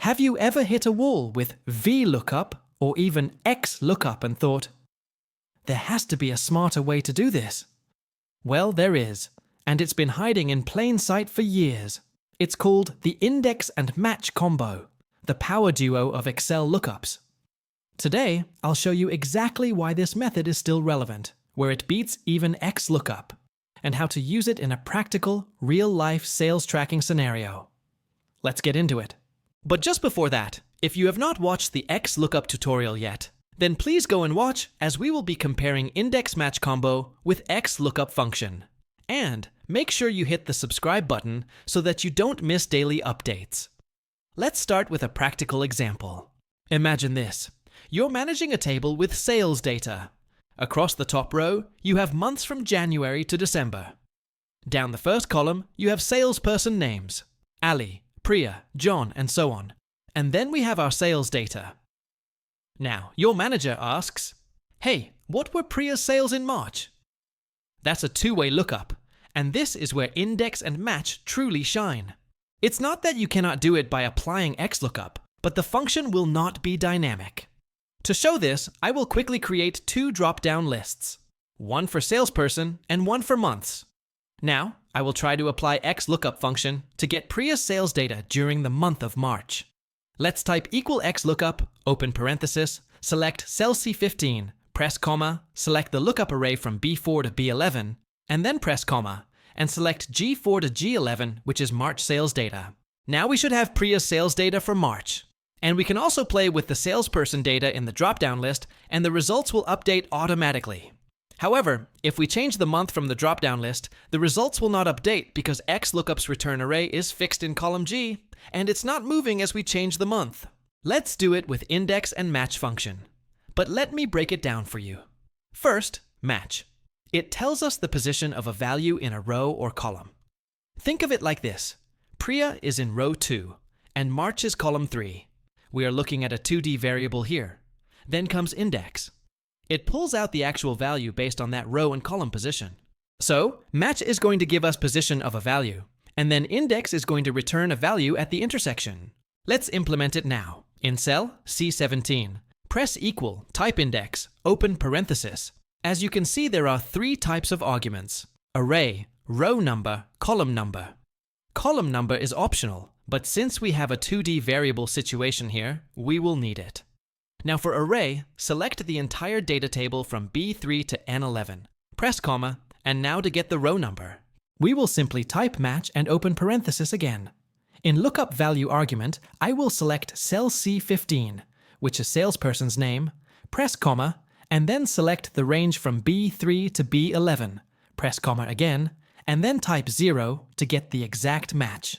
Have you ever hit a wall with VLOOKUP or even Xlookup and thought, there has to be a smarter way to do this? Well, there is, and it's been hiding in plain sight for years. It's called the index and match combo, the power duo of Excel lookups. Today, I'll show you exactly why this method is still relevant, where it beats even Xlookup, and how to use it in a practical, real-life sales tracking scenario. Let's get into it. But just before that, if you have not watched the Xlookup tutorial yet, then please go and watch, as we will be comparing index match combo with Xlookup function. And make sure you hit the subscribe button so that you don't miss daily updates. Let's start with a practical example. Imagine this. You're managing a table with sales data. Across the top row, you have months from January to December. Down the first column, you have salesperson names: Ali, Priya, John, and so on. And then we have our sales data. Now, your manager asks, hey, what were Priya's sales in March? That's a two-way lookup, and this is where index and match truly shine. It's not that you cannot do it by applying Xlookup, but the function will not be dynamic. To show this, I will quickly create two drop-down lists, one for salesperson and one for months. Now, I will try to apply Xlookup function to get Priya's sales data during the month of March. Let's type =Xlookup, open parenthesis, select cell C15, press comma, select the lookup array from B4 to B11, and then press comma, and select G4 to G11, which is March sales data. Now we should have Priya's sales data for March. And we can also play with the salesperson data in the drop-down list, and the results will update automatically. However, if we change the month from the drop-down list, the results will not update because Xlookup's return array is fixed in column G, and it's not moving as we change the month. Let's do it with index and match function. But let me break it down for you. First, match. It tells us the position of a value in a row or column. Think of it like this. Priya is in row 2, and March is column 3. We are looking at a 2D variable here. Then comes index. It pulls out the actual value based on that row and column position. So, match is going to give us position of a value, and then index is going to return a value at the intersection. Let's implement it now. In cell C17, press equal, type index, open parenthesis. As you can see, there are three types of arguments: array, row number, column number. Column number is optional, but since we have a 2D variable situation here, we will need it. Now for array, select the entire data table from B3 to N11. Press comma, and now to get the row number. We will simply type match and open parenthesis again. In lookup value argument, I will select cell C15, which is salesperson's name, press comma, and then select the range from B3 to B11. Press comma again, and then type 0 to get the exact match.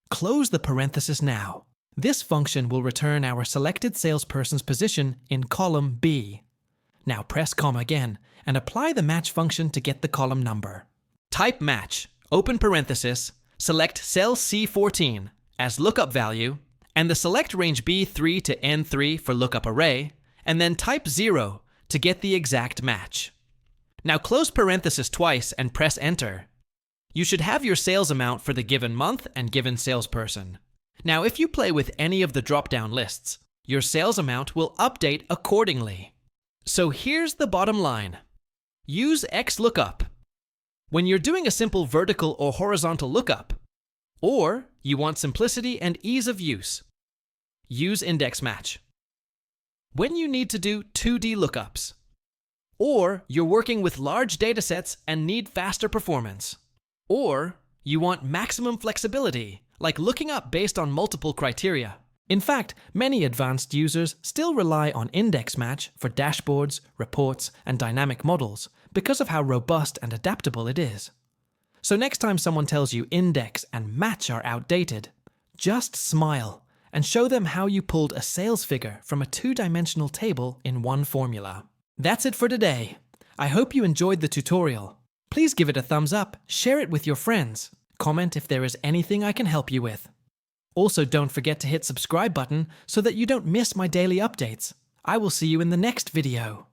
Close the parenthesis now. This function will return our selected salesperson's position in column B. Now press comma again and apply the match function to get the column number. Type match, open parenthesis, select cell C14 as lookup value, and the select range B3 to N3 for lookup array, and then type 0 to get the exact match. Now close parenthesis twice and press enter. You should have your sales amount for the given month and given salesperson. Now, if you play with any of the drop-down lists, your sales amount will update accordingly. So here's the bottom line. Use Xlookup when you're doing a simple vertical or horizontal lookup, or you want simplicity and ease of use. Use index match when you need to do 2D lookups, or you're working with large datasets and need faster performance, or you want maximum flexibility, like looking up based on multiple criteria. In fact, many advanced users still rely on index match for dashboards, reports, and dynamic models because of how robust and adaptable it is. So next time someone tells you index and match are outdated, just smile and show them how you pulled a sales figure from a two-dimensional table in one formula. That's it for today. I hope you enjoyed the tutorial. Please give it a thumbs up, share it with your friends. Comment if there is anything I can help you with. Also, don't forget to hit subscribe button so that you don't miss my daily updates. I will see you in the next video.